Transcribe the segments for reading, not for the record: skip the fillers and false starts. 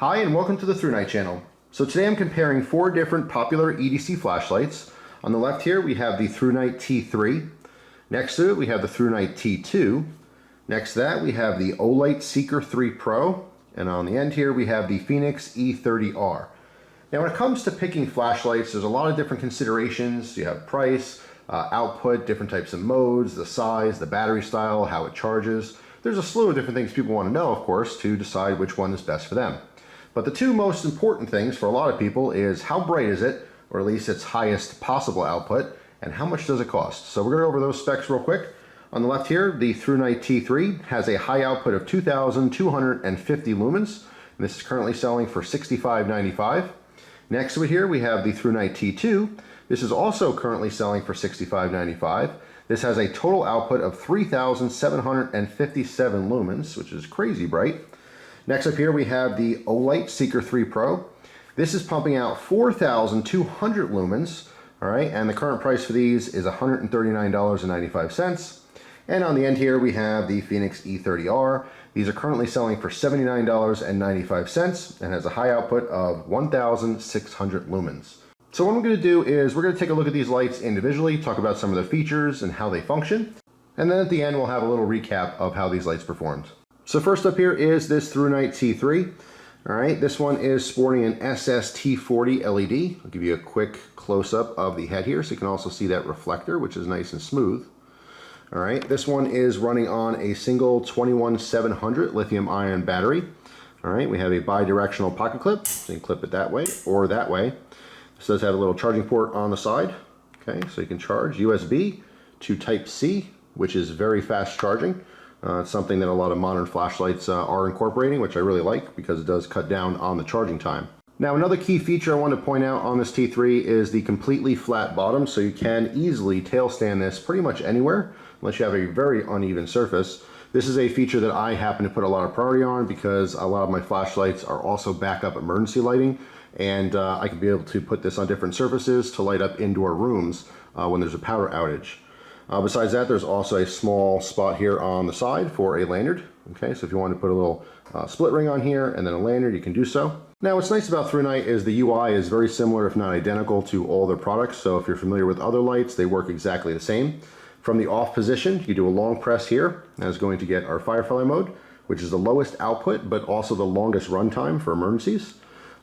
Hi and welcome to the ThruNite channel. So today I'm comparing 4 different popular EDC flashlights. On the left here we have the ThruNite T3. Next to it we have the ThruNite T2. Next to that we have the Olight Seeker 3 Pro. And on the end here we have the Fenix E30R. Now when it comes to picking flashlights, there's a lot of different considerations. You have price, output, different types of modes, the size, the battery style, how it charges. There's a slew of different things people want to know, of course, to decide which one is best for them. But the two most important things for a lot of people is how bright is it, or at least its highest possible output, and how much does it cost. So we're going to go over those specs real quick. On the left here, the ThruNite T3 has a high output of 2,250 lumens, and this is currently selling for $65.95. Next to it here, we have the ThruNite T2. This is also currently selling for $65.95. This has a total output of 3,757 lumens, which is crazy bright. Next up here we have the Olight Seeker 3 Pro. This is pumping out 4,200 lumens, all right, and the current price for these is $139.95. And on the end here we have the Fenix E30R. These are currently selling for $79.95 and has a high output of 1,600 lumens. So what I'm going to do is we're going to take a look at these lights individually, talk about some of the features and how they function, and then at the end we'll have a little recap of how these lights performed. So first up here is this ThruNite T3. All right, this one is sporting an SST40 LED. I'll give you a quick close-up of the head here so you can also see that reflector, which is nice and smooth. All right, this one is running on a single 21700 lithium-ion battery. All right, we have a bi-directional pocket clip, so you can clip it that way or that way. This does have a little charging port on the side. Okay, so you can charge USB to Type-C, which is very fast charging. It's something that a lot of modern flashlights are incorporating, which I really like because it does cut down on the charging time. Now another key feature I want to point out on this T3 is the completely flat bottom, so you can easily tail stand this pretty much anywhere unless you have a very uneven surface. This is a feature that I happen to put a lot of priority on because a lot of my flashlights are also backup emergency lighting, and I can be able to put this on different surfaces to light up indoor rooms when there's a power outage. Besides that, there's also a small spot here on the side for a lanyard. Okay, so if you want to put a little split ring on here and then a lanyard, you can do so. Now, what's nice about ThruNite is the UI is very similar, if not identical, to all their products. So if you're familiar with other lights, they work exactly the same. From the off position, you do a long press here. That is going to get our Firefly mode, which is the lowest output, but also the longest runtime for emergencies.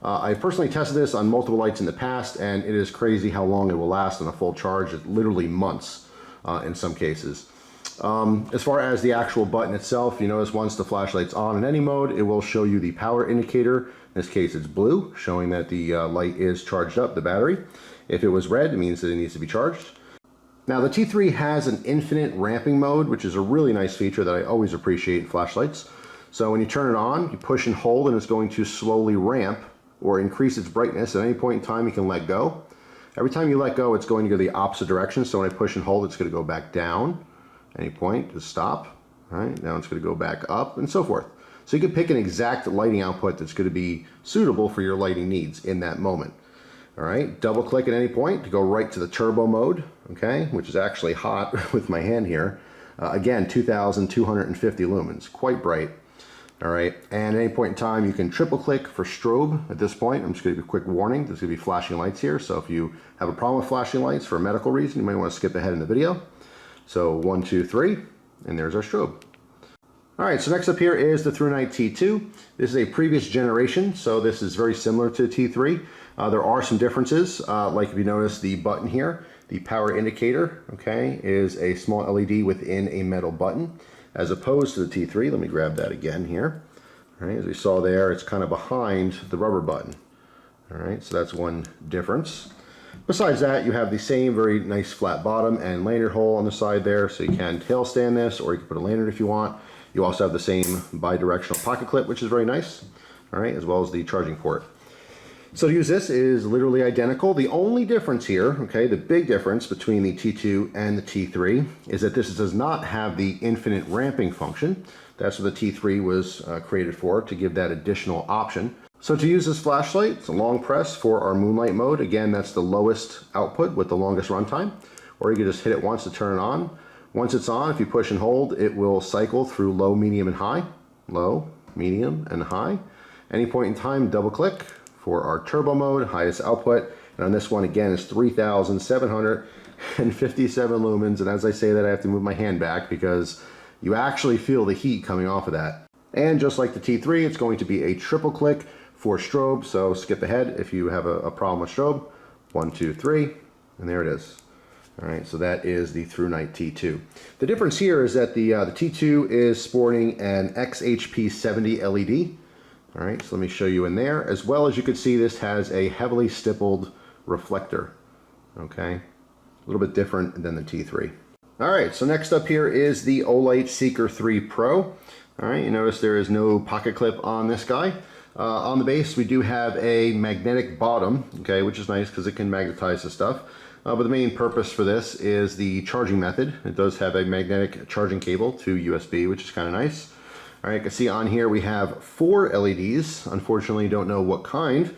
I've personally tested this on multiple lights in the past, and it is crazy how long it will last on a full charge. It's literally months. In some cases. As far as the actual button itself, you notice once the flashlight's on in any mode, it will show you the power indicator. In this case, it's blue, showing that the light is charged up, the battery. If it was red, it means that it needs to be charged. Now, the T3 has an infinite ramping mode, which is a really nice feature that I always appreciate in flashlights. So when you turn it on, you push and hold, and it's going to slowly ramp or increase its brightness. At any point in time, you can let go. Every time you let go, it's going to go the opposite direction. So when I push and hold, it's going to go back down. Any point to stop. All right, now it's going to go back up and so forth. So you can pick an exact lighting output that's going to be suitable for your lighting needs in that moment. All right, double click at any point to go right to the turbo mode, okay, which is actually hot with my hand here. Again, 2,250 lumens, quite bright. All right, and at any point in time, you can triple click for strobe. At this point, I'm just going to give you a quick warning. There's going to be flashing lights here. So if you have a problem with flashing lights for a medical reason, you might want to skip ahead in the video. So 1, 2, 3, and there's our strobe. All right, so next up here is the ThruNite T2. This is a previous generation, so this is very similar to T3. There are some differences, like if you notice the button here, the power indicator, okay, is a small LED within a metal button. As opposed to the T3, let me grab that again here. All right, as we saw there, it's kind of behind the rubber button. All right, so that's one difference. Besides that, you have the same very nice flat bottom and lanyard hole on the side there, so you can tail stand this, or you can put a lanyard if you want. You also have the same bi-directional pocket clip, which is very nice. All right, as well as the charging port. So to use this is literally identical. The only difference here, okay, the big difference between the T2 and the T3 is that this does not have the infinite ramping function. That's what the T3 was created for, to give that additional option. So to use this flashlight, it's a long press for our moonlight mode. Again, that's the lowest output with the longest runtime. Or you can just hit it once to turn it on. Once it's on, if you push and hold, it will cycle through low, medium, and high. Low, medium, and high. Any point in time, double click for our turbo mode, highest output. And on this one, again, is 3,757 lumens. And as I say that, I have to move my hand back because you actually feel the heat coming off of that. And just like the T3, it's going to be a triple click for strobe. So skip ahead if you have a problem with strobe. 1, 2, 3, and there it is. All right, so that is the ThruNite T2. The difference here is that the T2 is sporting an XHP70 LED. All right, so let me show you in there. As well as you can see, this has a heavily stippled reflector. Okay, a little bit different than the T3. All right, so next up here is the Olight Seeker 3 Pro. All right, you notice there is no pocket clip on this guy. On the base, we do have a magnetic bottom, okay, which is nice because it can magnetize the stuff. But the main purpose for this is the charging method. It does have a magnetic charging cable to USB, which is kind of nice. All right, you can see on here we have 4 LEDs. Unfortunately, don't know what kind.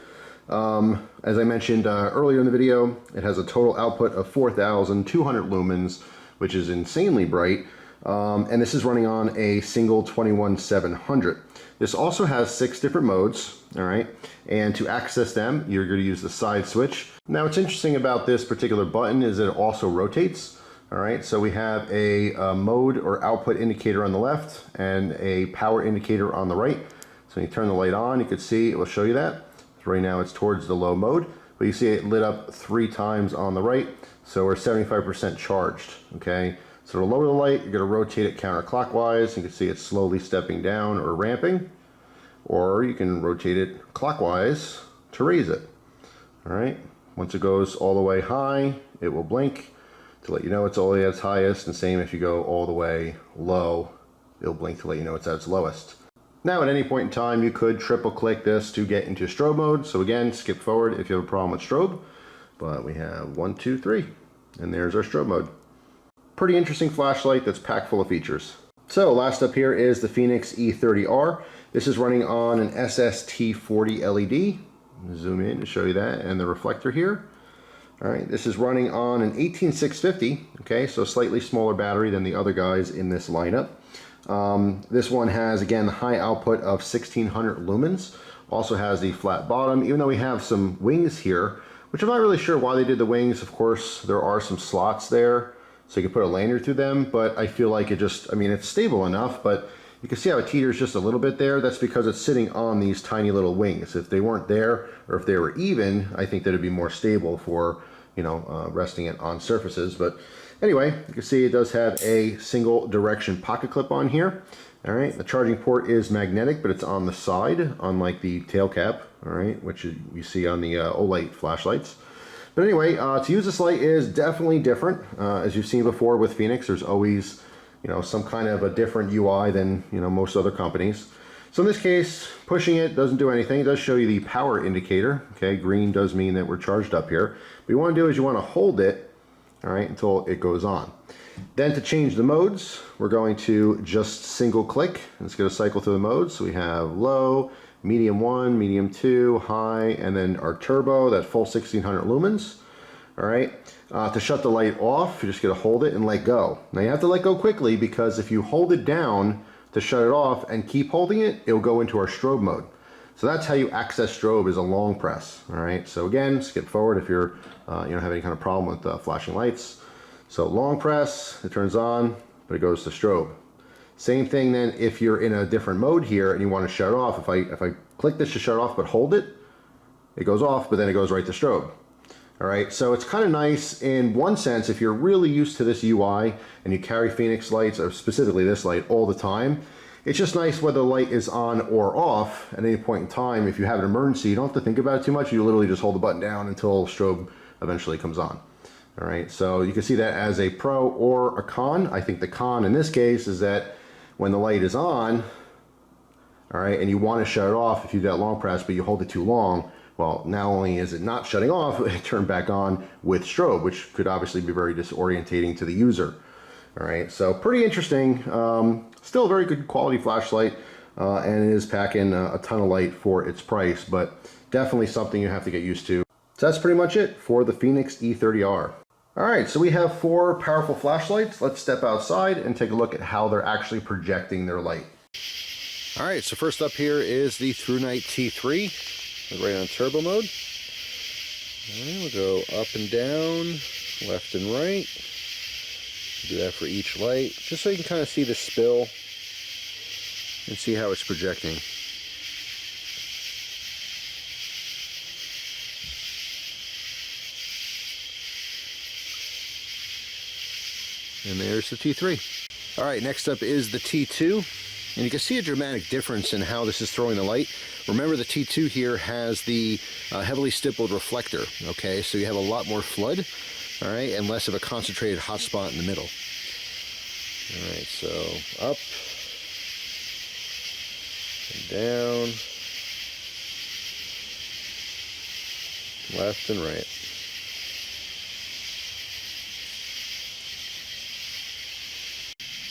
As I mentioned earlier in the video, it has a total output of 4,200 lumens, which is insanely bright. And this is running on a single 21700. This also has 6 different modes, all right? And to access them, you're going to use the side switch. Now, what's interesting about this particular button is that it also rotates, all right? So we have a mode or output indicator on the left and a power indicator on the right. So when you turn the light on, you can see it will show you that. So right now it's towards the low mode, but you see it lit up 3 times on the right. So we're 75% charged, okay? So to lower the light, you're going to rotate it counterclockwise. You can see it's slowly stepping down or ramping. Or you can rotate it clockwise to raise it. All right. Once it goes all the way high, it will blink to let you know it's already at its highest. And same if you go all the way low, it'll blink to let you know it's at its lowest. Now at any point in time, you could triple click this to get into strobe mode. So again, skip forward if you have a problem with strobe. But we have 1, 2, 3, and there's our strobe mode. Pretty interesting flashlight that's packed full of features. So last up here is the Fenix E30R. This is running on an SST40 LED. Zoom in to show you that, and the reflector here. All right, this is running on an 18650, okay, so slightly smaller battery than the other guys in this lineup. This one has, again, the high output of 1600 lumens. Also has the flat bottom, even though we have some wings here, which I'm not really sure why they did the wings. Of course, there are some slots there, so you can put a lanyard through them, but I feel like it just, I mean, it's stable enough, but you can see how it teeters just a little bit there. That's because it's sitting on these tiny little wings. If they weren't there, or if they were even, I think that it'd be more stable for, you know, resting it on surfaces. But anyway, you can see it does have a single direction pocket clip on here. All right, the charging port is magnetic, but it's on the side, unlike the tail cap, all right, which you see on the Olight flashlights. But anyway, to use this light is definitely different. As you've seen before with Fenix, there's always, you know, some kind of a different UI than, you know, most other companies. So in this case, pushing it doesn't do anything. It does show you the power indicator. Okay, green does mean that we're charged up here. What you want to do is you want to hold it, all right, until it goes on. Then to change the modes, we're going to just single click. Let's get a cycle through the modes. So we have low, medium 1, medium 2, high, and then our turbo, that full 1600 lumens. All right, to shut the light off, you're just gonna hold it and let go. Now you have to let go quickly because if you hold it down to shut it off and keep holding it, it'll go into our strobe mode. So that's how you access strobe, is a long press. All right, so again, skip forward if you're, you don't have any kind of problem with flashing lights. So long press, it turns on, but it goes to strobe. Same thing then if you're in a different mode here and you want to shut it off. If I click this to shut it off but hold it, it goes off, but then it goes right to strobe. All right, so it's kind of nice in one sense if you're really used to this UI and you carry Fenix lights, or specifically this light, all the time. It's just nice whether the light is on or off at any point in time. If you have an emergency, you don't have to think about it too much. You literally just hold the button down until strobe eventually comes on. All right, so you can see that as a pro or a con. I think the con in this case is that when the light is on, all right, and you want to shut it off if you do that long press, but you hold it too long, well, not only is it not shutting off, it turned back on with strobe, which could obviously be very disorientating to the user. All right, so pretty interesting. Still a very good quality flashlight, and it is packing a ton of light for its price, but definitely something you have to get used to. So that's pretty much it for the Fenix E30R. All right, so we have 4 powerful flashlights. Let's step outside and take a look at how they're actually projecting their light. All right, so first up here is the ThruNite T3, right on turbo mode. All right, we'll go up and down, left and right. Do that for each light, just so you can kind of see the spill and see how it's projecting. And there's the T3. All right, next up is the T2. And you can see a dramatic difference in how this is throwing the light. Remember, the T2 here has the heavily stippled reflector, okay? So you have a lot more flood, all right, and less of a concentrated hot spot in the middle. All right, so up and down, left and right.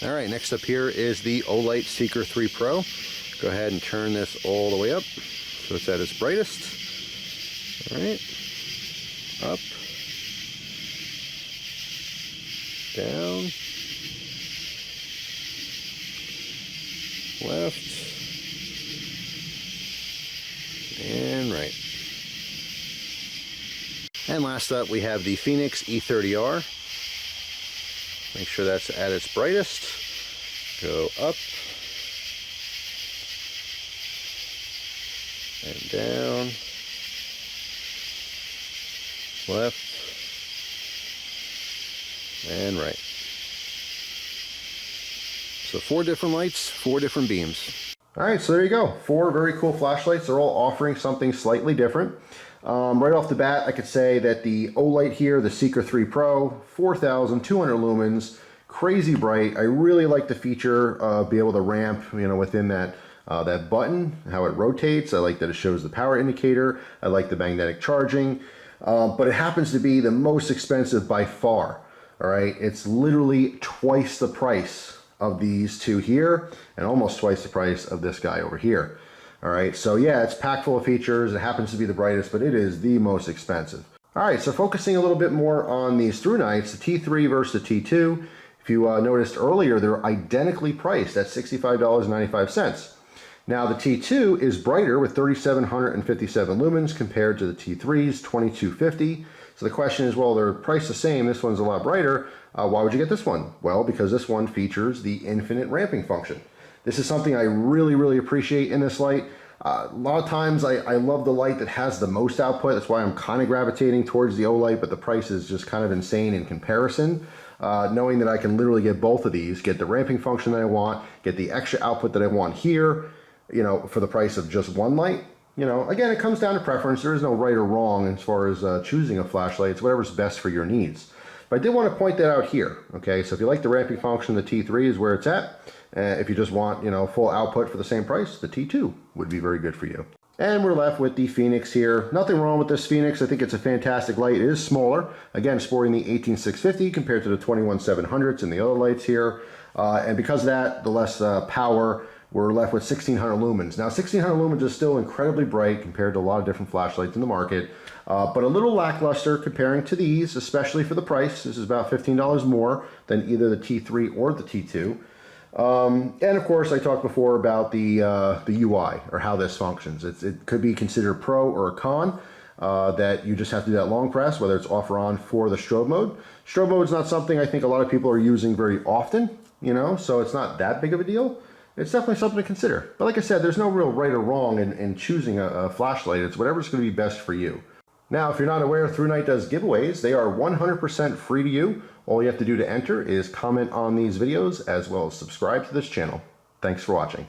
All right, next up here is the Olight Seeker 3 Pro. Go ahead and turn this all the way up so it's at its brightest. All right, up, down, left, and right. And last up, we have the Fenix E30R. Make sure that's at its brightest. Go up and down, left and right. So 4 different lights, 4 different beams. All right, so there you go. 4 very cool flashlights. They're all offering something slightly different. Right off the bat, I could say that the Olight here, the Seeker 3 Pro, 4,200 lumens, crazy bright. I really like the feature of being able to ramp, you know, within that that button, how it rotates. I like that it shows the power indicator. I like the magnetic charging, but it happens to be the most expensive by far. All right, it's literally twice the price of these two here, and almost twice the price of this guy over here. All right, so yeah, it's packed full of features. It happens to be the brightest, but it is the most expensive. All right, so focusing a little bit more on these ThruNites, the T3 versus the T2. If you noticed earlier, they're identically priced at $65.95. Now the T2 is brighter with 3,757 lumens compared to the T3's 2,250. So the question is, well, they're priced the same. This one's a lot brighter. Why would you get this one? Well, because this one features the infinite ramping function. This is something I really, really appreciate in this light. A lot of times I love the light that has the most output. That's why I'm kind of gravitating towards the Olight, but the price is just kind of insane in comparison. Knowing that I can literally get both of these, get the ramping function that I want, get the extra output that I want here, you know, for the price of just one light. You know, again, it comes down to preference. There is no right or wrong as far as choosing a flashlight. It's whatever's best for your needs. But I did want to point that out here, okay? So if you like the ramping function, the T3 is where it's at. If you just want, you know, full output for the same price, the T2 would be very good for you. And we're left with the Fenix here. Nothing wrong with this Fenix. I think it's a fantastic light. It is smaller. Again, sporting the 18650 compared to the 21700s and the other lights here. And because of that, the less power, we're left with 1600 lumens. Now, 1600 lumens is still incredibly bright compared to a lot of different flashlights in the market, but a little lackluster comparing to these, especially for the price. This is about $15 more than either the T3 or the T2. And of course, I talked before about the UI, or how this functions. It could be considered pro or a con, that you just have to do that long press, whether it's off or on for the strobe mode. Strobe mode is not something I think a lot of people are using very often, you know, so it's not that big of a deal. It's definitely something to consider. But like I said, there's no real right or wrong in choosing a flashlight. It's whatever's going to be best for you. Now, if you're not aware, ThruNite does giveaways. They are 100% free to you. All you have to do to enter is comment on these videos as well as subscribe to this channel. Thanks for watching.